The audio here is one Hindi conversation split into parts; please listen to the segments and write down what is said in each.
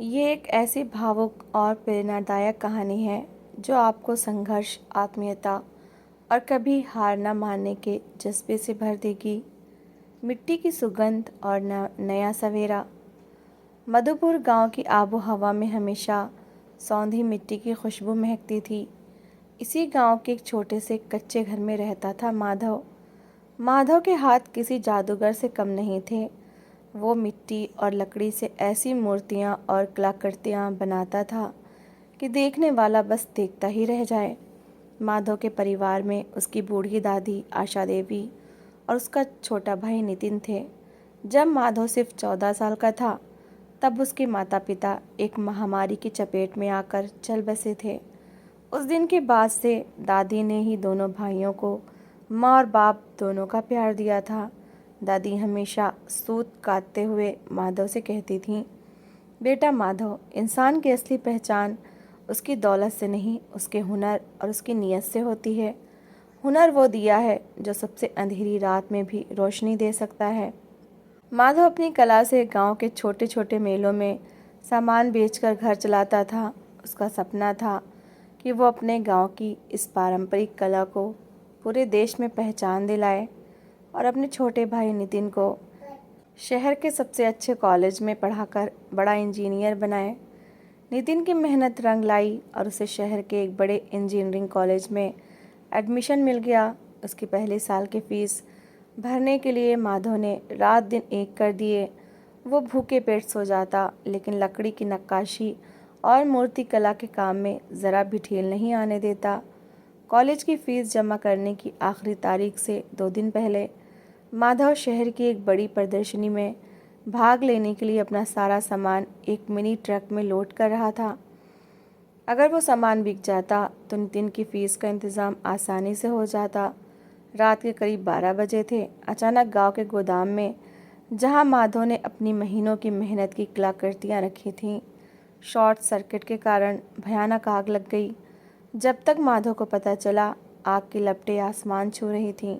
ये एक ऐसी भावुक और प्रेरणादायक कहानी है जो आपको संघर्ष, आत्मीयता और कभी हार न मानने के जज्बे से भर देगी। मिट्टी की सुगंध और नया सवेरा। मधुपुर गांव की आबो हवा में हमेशा सौंधी मिट्टी की खुशबू महकती थी। इसी गांव के एक छोटे से कच्चे घर में रहता था माधव। माधव के हाथ किसी जादूगर से कम नहीं थे। वो मिट्टी और लकड़ी से ऐसी मूर्तियाँ और कलाकृतियाँ बनाता था कि देखने वाला बस देखता ही रह जाए। माधव के परिवार में उसकी बूढ़ी दादी आशा देवी और उसका छोटा भाई नितिन थे। जब माधव सिर्फ 14 साल का था तब उसके माता पिता एक महामारी की चपेट में आकर चल बसे थे। उस दिन के बाद से दादी ने ही दोनों भाइयों को माँ और बाप दोनों का प्यार दिया था। दादी हमेशा सूत काटते हुए माधव से कहती थीं, बेटा माधव, इंसान की असली पहचान उसकी दौलत से नहीं, उसके हुनर और उसकी नीयत से होती है। हुनर वो दिया है जो सबसे अंधेरी रात में भी रोशनी दे सकता है। माधव अपनी कला से गांव के छोटे छोटे मेलों में सामान बेचकर घर चलाता था। उसका सपना था कि वो अपने गांव की इस पारंपरिक कला को पूरे देश में पहचान दिलाए और अपने छोटे भाई नितिन को शहर के सबसे अच्छे कॉलेज में पढ़ाकर बड़ा इंजीनियर बनाए। नितिन की मेहनत रंग लाई और उसे शहर के एक बड़े इंजीनियरिंग कॉलेज में एडमिशन मिल गया। उसकी पहले साल की फीस भरने के लिए माधव ने रात दिन एक कर दिए। वो भूखे पेट सो जाता, लेकिन लकड़ी की नक्काशी और मूर्ति कला के काम में ज़रा भी ढील नहीं आने देता। कॉलेज की फ़ीस जमा करने की आखिरी तारीख से 2 दिन पहले माधव शहर की एक बड़ी प्रदर्शनी में भाग लेने के लिए अपना सारा सामान एक मिनी ट्रक में लोड कर रहा था। अगर वो सामान बिक जाता तो नितिन की फ़ीस का इंतज़ाम आसानी से हो जाता। रात के करीब 12 बजे थे। अचानक गांव के गोदाम में, जहां माधव ने अपनी महीनों की मेहनत की कलाकृतियां रखी थीं, शॉर्ट सर्किट के कारण भयानक आग लग गई। जब तक माधव को पता चला, आग की लपटें आसमान छू रही थीं।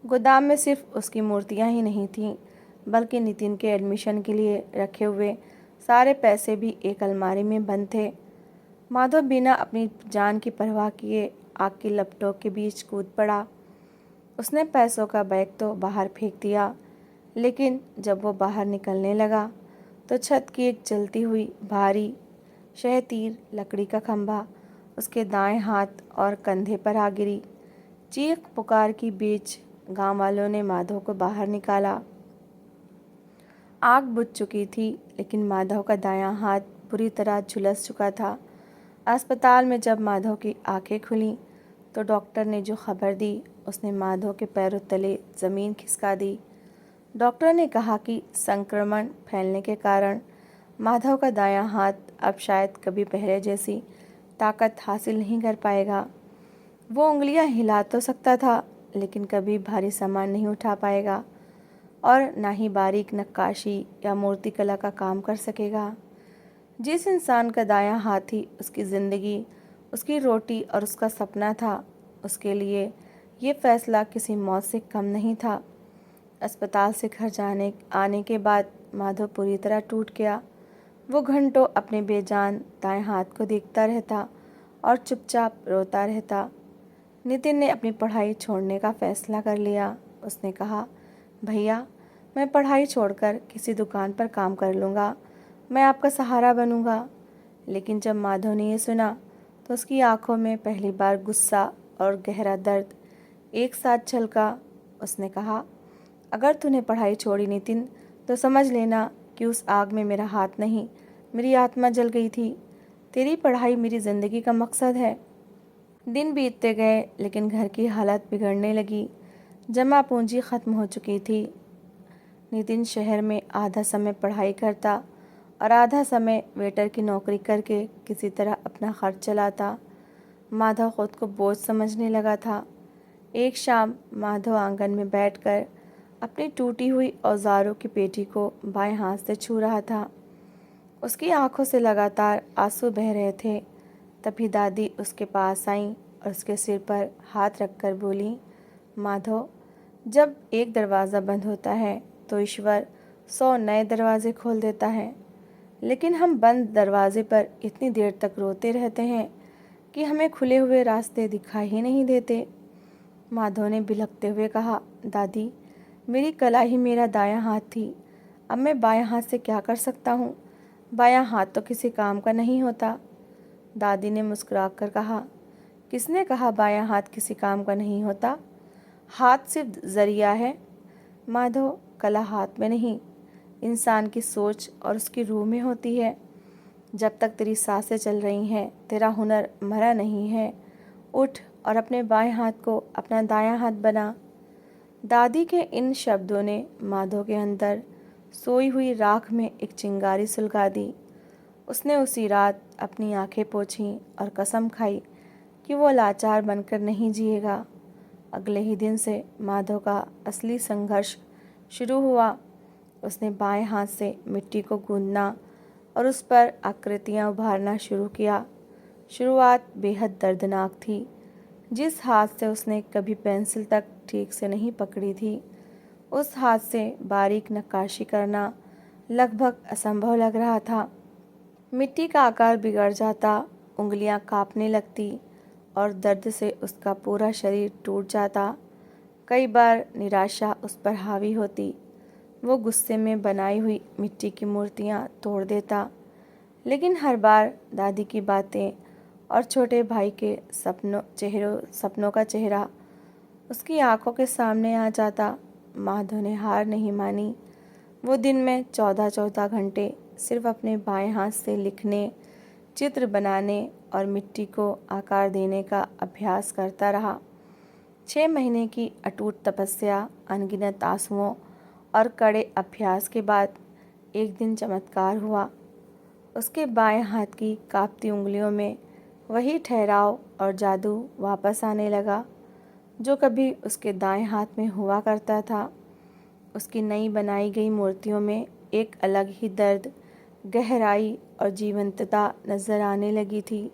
गोदाम में सिर्फ उसकी मूर्तियां ही नहीं थीं, बल्कि नितिन के एडमिशन के लिए रखे हुए सारे पैसे भी एक अलमारी में बंद थे। माधव बिना अपनी जान की परवाह किए आग की लपटों के बीच कूद पड़ा। उसने पैसों का बैग तो बाहर फेंक दिया, लेकिन जब वो बाहर निकलने लगा तो छत की एक जलती हुई भारी शहतीर लकड़ी का खंभा उसके दाएं हाथ और कंधे पर आ गिरी। चीख पुकार की बीच गांव वालों ने माधव को बाहर निकाला। आग बुझ चुकी थी, लेकिन माधव का दायां हाथ बुरी तरह झुलस चुका था। अस्पताल में जब माधव की आंखें खुलीं तो डॉक्टर ने जो खबर दी, उसने माधव के पैरों तले ज़मीन खिसका दी। डॉक्टर ने कहा कि संक्रमण फैलने के कारण माधव का दायां हाथ अब शायद कभी पहले जैसी ताकत हासिल नहीं कर पाएगा। वो उंगलियां हिला तो सकता था, लेकिन कभी भारी सामान नहीं उठा पाएगा और ना ही बारीक नक्काशी या मूर्तिकला का काम कर सकेगा। जिस इंसान का दायां हाथ ही उसकी ज़िंदगी, उसकी रोटी और उसका सपना था, उसके लिए ये फैसला किसी मौत से कम नहीं था। अस्पताल से घर जाने आने के बाद माधव पूरी तरह टूट गया। वो घंटों अपने बेजान दाएं हाथ को देखता रहता और चुपचाप रोता रहता। नितिन ने अपनी पढ़ाई छोड़ने का फैसला कर लिया। उसने कहा, भैया, मैं पढ़ाई छोड़कर किसी दुकान पर काम कर लूँगा, मैं आपका सहारा बनूँगा। लेकिन जब माधव ने ये सुना तो उसकी आंखों में पहली बार गुस्सा और गहरा दर्द एक साथ छलका। उसने कहा, अगर तूने पढ़ाई छोड़ी नितिन, तो समझ लेना कि उस आग में मेरा हाथ नहीं, मेरी आत्मा जल गई थी। तेरी पढ़ाई मेरी ज़िंदगी का मकसद है। दिन बीतते गए, लेकिन घर की हालत बिगड़ने लगी। जमा पूंजी ख़त्म हो चुकी थी। नितिन शहर में आधा समय पढ़ाई करता और आधा समय वेटर की नौकरी करके किसी तरह अपना खर्च चलाता। माधव खुद को बोझ समझने लगा था। एक शाम माधव आंगन में बैठकर अपनी टूटी हुई औजारों की पेटी को बाएं हाथ से छू रहा था। उसकी आंखों से लगातार आंसू बह रहे थे। तभी दादी उसके पास आईं और उसके सिर पर हाथ रखकर बोली, माधव, जब एक दरवाज़ा बंद होता है तो ईश्वर 100 नए दरवाजे खोल देता है। लेकिन हम बंद दरवाजे पर इतनी देर तक रोते रहते हैं कि हमें खुले हुए रास्ते दिखाई ही नहीं देते। माधव ने बिलखते हुए कहा, दादी, मेरी कला ही मेरा दायां हाथ थी। अब मैं बायां हाथ से क्या कर सकता हूँ? बायां हाथ तो किसी काम का नहीं होता। दादी ने मुस्कुराकर कहा, किसने कहा बायां हाथ किसी काम का नहीं होता? हाथ सिर्फ जरिया है माधव, कला हाथ में नहीं, इंसान की सोच और उसकी रूह में होती है। जब तक तेरी सांसें चल रही हैं, तेरा हुनर मरा नहीं है। उठ और अपने बाएं हाथ को अपना दायां हाथ बना। दादी के इन शब्दों ने माधव के अंदर सोई हुई राख में एक चिंगारी सुलगा दी। उसने उसी रात अपनी आंखें पोंछीं और कसम खाई कि वो लाचार बनकर नहीं जिएगा। अगले ही दिन से माधव का असली संघर्ष शुरू हुआ। उसने बाएं हाथ से मिट्टी को गूंदना और उस पर आकृतियां उभारना शुरू किया। शुरुआत बेहद दर्दनाक थी। जिस हाथ से उसने कभी पेंसिल तक ठीक से नहीं पकड़ी थी, उस हाथ से बारीक नक्काशी करना लगभग असंभव लग रहा था। मिट्टी का आकार बिगड़ जाता, उंगलियां कांपने लगती और दर्द से उसका पूरा शरीर टूट जाता। कई बार निराशा उस पर हावी होती। वो गुस्से में बनाई हुई मिट्टी की मूर्तियां तोड़ देता, लेकिन हर बार दादी की बातें और छोटे भाई के सपनों का चेहरा उसकी आंखों के सामने आ जाता। माधव ने हार नहीं मानी। वो दिन में 14-14 घंटे सिर्फ अपने बाएं हाथ से लिखने, चित्र बनाने और मिट्टी को आकार देने का अभ्यास करता रहा। 6 महीने की अटूट तपस्या, अनगिनत आंसुओं और कड़े अभ्यास के बाद एक दिन चमत्कार हुआ। उसके बाएं हाथ की कांपती उंगलियों में वही ठहराव और जादू वापस आने लगा जो कभी उसके दाएं हाथ में हुआ करता था। उसकी नई बनाई गई मूर्तियों में एक अलग ही दर्द, गहराई और जीवंतता नजर आने लगी थी।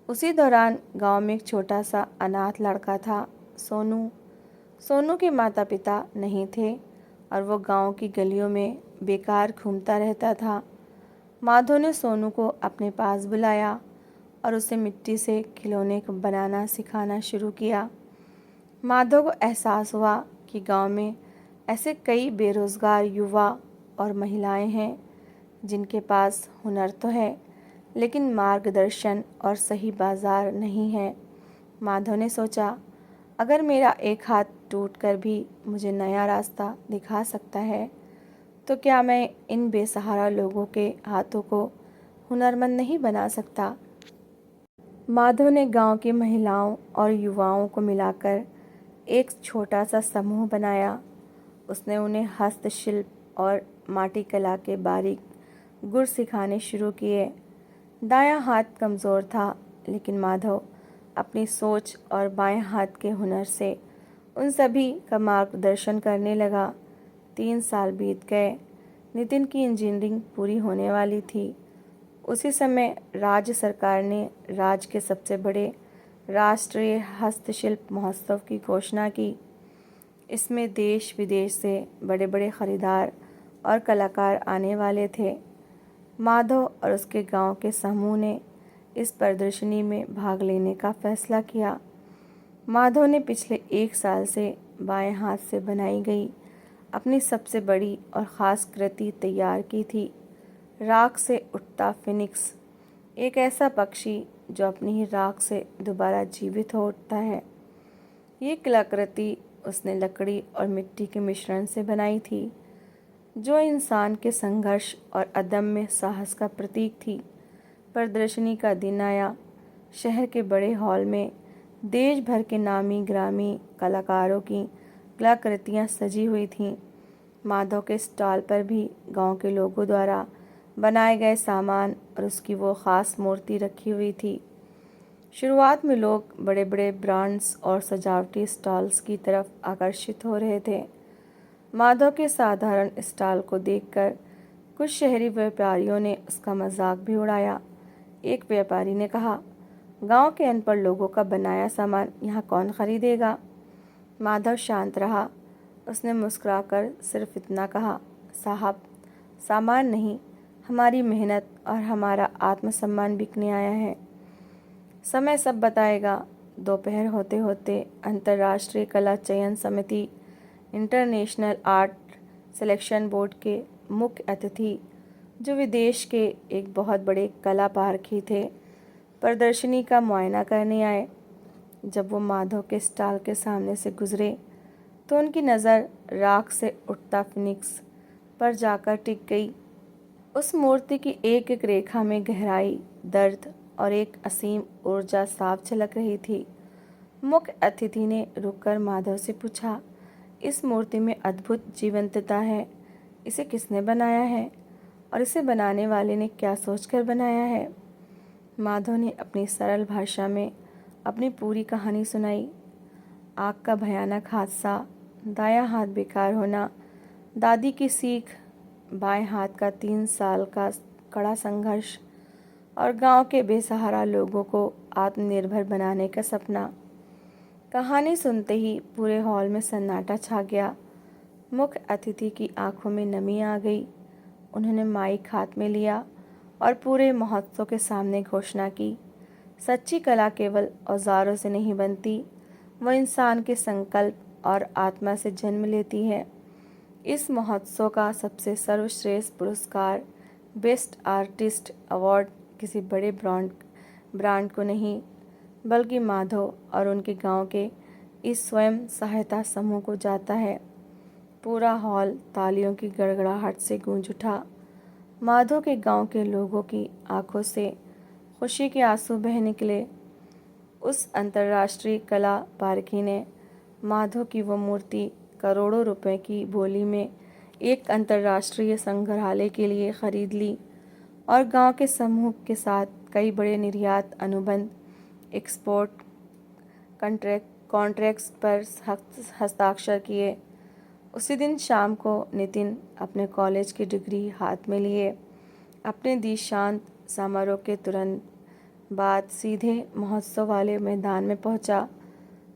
उसी दौरान गांव में एक छोटा सा अनाथ लड़का था, सोनू। सोनू के माता पिता नहीं थे और वो गांव की गलियों में बेकार घूमता रहता था। माधव ने सोनू को अपने पास बुलाया और उसे मिट्टी से खिलौने बनाना सिखाना शुरू किया। माधव को एहसास हुआ कि गांव में ऐसे कई बेरोज़गार युवा और महिलाएं हैं जिनके पास हुनर तो है, लेकिन मार्गदर्शन और सही बाजार नहीं है। माधव ने सोचा, अगर मेरा एक हाथ टूटकर भी मुझे नया रास्ता दिखा सकता है, तो क्या मैं इन बेसहारा लोगों के हाथों को हुनरमंद नहीं बना सकता? माधव ने गांव की महिलाओं और युवाओं को मिलाकर एक छोटा सा समूह बनाया। उसने उन्हें हस्तशिल्प और माटी कला के बारीक गुर सिखाने शुरू किए। दायां हाथ कमज़ोर था, लेकिन माधव अपनी सोच और बाएं हाथ के हुनर से उन सभी का मार्गदर्शन करने लगा। 3 साल बीत गए। नितिन की इंजीनियरिंग पूरी होने वाली थी। उसी समय राज्य सरकार ने राज्य के सबसे बड़े राष्ट्रीय हस्तशिल्प महोत्सव की घोषणा की। इसमें देश विदेश से बड़े बड़े खरीदार और कलाकार आने वाले थे। माधव और उसके गांव के समूह ने इस प्रदर्शनी में भाग लेने का फैसला किया। माधव ने पिछले 1 साल से बाएं हाथ से बनाई गई अपनी सबसे बड़ी और ख़ास कृति तैयार की थी। राख से उठता फिनिक्स, एक ऐसा पक्षी जो अपनी ही राख से दोबारा जीवित हो उठता है। ये कलाकृति उसने लकड़ी और मिट्टी के मिश्रण से बनाई थी, जो इंसान के संघर्ष और अदम्य साहस का प्रतीक थी। प्रदर्शनी का दिन आया। शहर के बड़े हॉल में देश भर के नामी ग्रामी कलाकारों की कलाकृतियाँ सजी हुई थीं। माधव के स्टॉल पर भी गांव के लोगों द्वारा बनाए गए सामान और उसकी वो ख़ास मूर्ति रखी हुई थी। शुरुआत में लोग बड़े बड़े ब्रांड्स और सजावटी स्टॉल्स की तरफ आकर्षित हो रहे थे। माधव के साधारण स्टॉल को देखकर कुछ शहरी व्यापारियों ने उसका मजाक भी उड़ाया। एक व्यापारी ने कहा, गांव के अनपढ़ लोगों का बनाया सामान यहाँ कौन खरीदेगा? माधव शांत रहा। उसने मुस्कुराकर सिर्फ इतना कहा, साहब, सामान नहीं, हमारी मेहनत और हमारा आत्मसम्मान बिकने आया है। समय सब बताएगा। दोपहर होते होते अंतर्राष्ट्रीय कला चयन समिति इंटरनेशनल आर्ट सिलेक्शन बोर्ड के मुख्य अतिथि, जो विदेश के एक बहुत बड़े कला पारखी थे, प्रदर्शनी का मुआयना करने आए। जब वो माधव के स्टॉल के सामने से गुजरे तो उनकी नज़र राख से उठता फिनिक्स पर जाकर टिक गई। उस मूर्ति की एक एक रेखा में गहराई, दर्द और एक असीम ऊर्जा साफ झलक रही थी। मुख्य अतिथि ने रुककर माधव से पूछा, इस मूर्ति में अद्भुत जीवंतता है। इसे किसने बनाया है और इसे बनाने वाले ने क्या सोचकर बनाया है? माधव ने अपनी सरल भाषा में अपनी पूरी कहानी सुनाई। आग का भयानक हादसा, दायां हाथ बेकार होना, दादी की सीख, बाएं हाथ का 3 साल का कड़ा संघर्ष और गांव के बेसहारा लोगों को आत्मनिर्भर बनाने का सपना। कहानी सुनते ही पूरे हॉल में सन्नाटा छा गया। मुख्य अतिथि की आंखों में नमी आ गई। उन्होंने माइक हाथ में लिया और पूरे महोत्सव के सामने घोषणा की, सच्ची कला केवल औजारों से नहीं बनती, वह इंसान के संकल्प और आत्मा से जन्म लेती है। इस महोत्सव का सबसे सर्वश्रेष्ठ पुरस्कार बेस्ट आर्टिस्ट अवार्ड किसी बड़े ब्रांड को नहीं, बल्कि माधव और उनके गांव के इस स्वयं सहायता समूह को जाता है। पूरा हॉल तालियों की गड़गड़ाहट से गूंज उठा। माधव के गांव के लोगों की आंखों से खुशी के आंसू बह निकले। उस अंतर्राष्ट्रीय कला पारखी ने माधव की वो मूर्ति करोड़ों रुपए की बोली में एक अंतर्राष्ट्रीय संग्रहालय के लिए खरीद ली और गांव के समूह के साथ कई बड़े निर्यात अनुबंध, एक्सपोर्ट कॉन्ट्रैक्ट्स पर हस्ताक्षर किए। उसी दिन शाम को नितिन अपने कॉलेज की डिग्री हाथ में लिए अपने दीक्षांत समारोह के तुरंत बाद सीधे महोत्सव वाले मैदान में पहुंचा।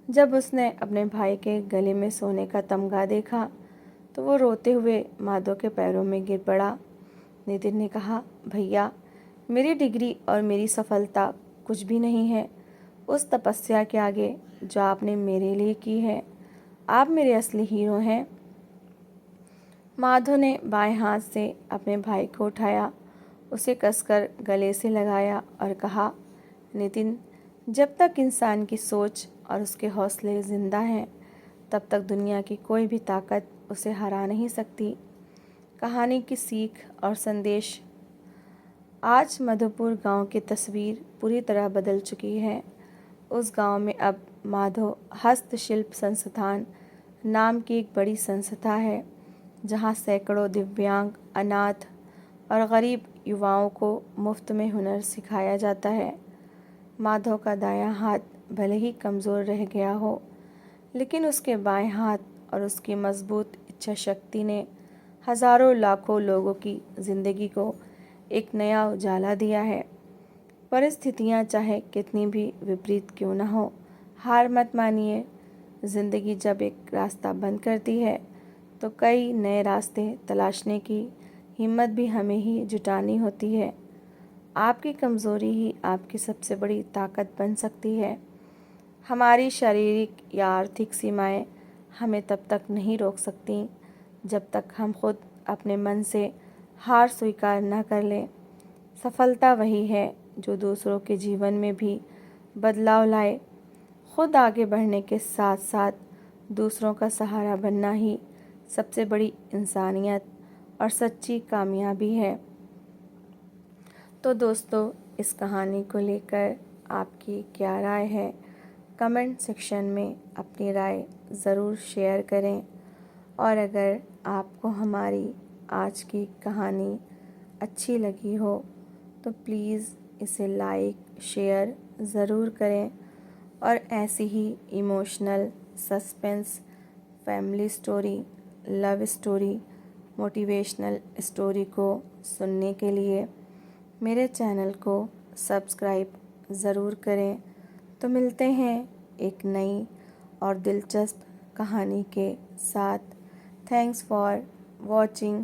जब उसने अपने भाई के गले में सोने का तमगा देखा तो वो रोते हुए माधव के पैरों में गिर पड़ा। नितिन ने कहा, भैया, मेरी डिग्री और मेरी सफलता कुछ भी नहीं है उस तपस्या के आगे जो आपने मेरे लिए की है। आप मेरे असली हीरो हैं। माधव ने बाएं हाथ से अपने भाई को उठाया, उसे कसकर गले से लगाया और कहा, नितिन, जब तक इंसान की सोच और उसके हौसले जिंदा हैं, तब तक दुनिया की कोई भी ताकत उसे हरा नहीं सकती। कहानी की सीख और संदेश। आज मधुपुर गांव की तस्वीर पूरी तरह बदल चुकी है। उस गांव में अब माधव हस्तशिल्प संस्थान नाम की एक बड़ी संस्था है, जहां सैकड़ों दिव्यांग, अनाथ और गरीब युवाओं को मुफ्त में हुनर सिखाया जाता है। माधव का दायां हाथ भले ही कमज़ोर रह गया हो, लेकिन उसके बाएं हाथ और उसकी मजबूत इच्छा शक्ति ने हज़ारों लाखों लोगों की ज़िंदगी को एक नया उजाला दिया है। परिस्थितियाँ चाहे कितनी भी विपरीत क्यों न हो, हार मत मानिए। ज़िंदगी जब एक रास्ता बंद करती है तो कई नए रास्ते तलाशने की हिम्मत भी हमें ही जुटानी होती है। आपकी कमज़ोरी ही आपकी सबसे बड़ी ताकत बन सकती है। हमारी शारीरिक या आर्थिक सीमाएं हमें तब तक नहीं रोक सकती जब तक हम खुद अपने मन से हार स्वीकार न कर लें। सफलता वही है जो दूसरों के जीवन में भी बदलाव लाए। खुद आगे बढ़ने के साथ साथ दूसरों का सहारा बनना ही सबसे बड़ी इंसानियत और सच्ची कामयाबी है। तो दोस्तों, इस कहानी को लेकर आपकी क्या राय है? कमेंट सेक्शन में अपनी राय ज़रूर शेयर करें। और अगर आपको हमारी आज की कहानी अच्छी लगी हो तो प्लीज़ इसे लाइक शेयर ज़रूर करें और ऐसी ही emotional, suspense, family story, love story, motivational story को सुनने के लिए मेरे चैनल को सब्सक्राइब ज़रूर करें। तो मिलते हैं एक नई और दिलचस्प कहानी के साथ। Thanks for watching.